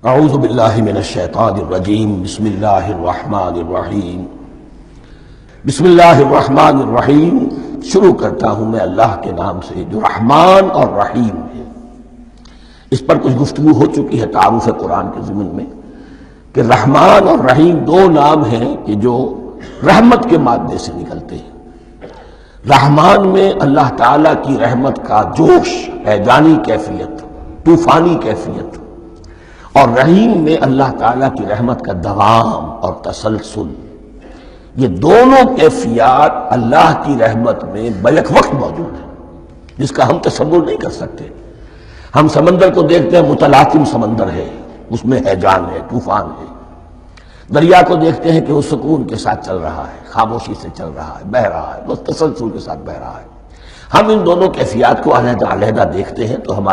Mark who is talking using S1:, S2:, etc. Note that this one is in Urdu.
S1: اعوذ باللہ من الشیطان الرجیم بسم اللہ الرحمن الرحیم بسم اللہ الرحمن الرحیم۔ شروع کرتا ہوں میں اللہ کے نام سے جو رحمان اور رحیم ہے۔ اس پر کچھ گفتگو ہو چکی ہے تعارف قرآن کے ضمن میں کہ رحمان اور رحیم دو نام ہیں کہ جو رحمت کے مادے سے نکلتے ہیں۔ رحمان میں اللہ تعالیٰ کی رحمت کا جوش، ہیجانی کیفیت، طوفانی کیفیت، اور رحیم میں اللہ تعالیٰ کی رحمت کا دوام اور تسلسل۔ یہ دونوں کیفیات اللہ کی رحمت میں بیک وقت موجود ہیں، جس کا ہم تصور نہیں کر سکتے۔ ہم سمندر کو دیکھتے ہیں، متلاطم سمندر ہے، اس میں ہیجان ہے، طوفان ہے۔ دریا کو دیکھتے ہیں کہ وہ سکون کے ساتھ چل رہا ہے، خاموشی سے چل رہا ہے، بہہ رہا ہے، بس تسلسل کے ساتھ بہہ رہا ہے۔ ہم ان دونوں کیفیات کو علیحدہ علیحدہ دیکھتے ہیں تو ہمارے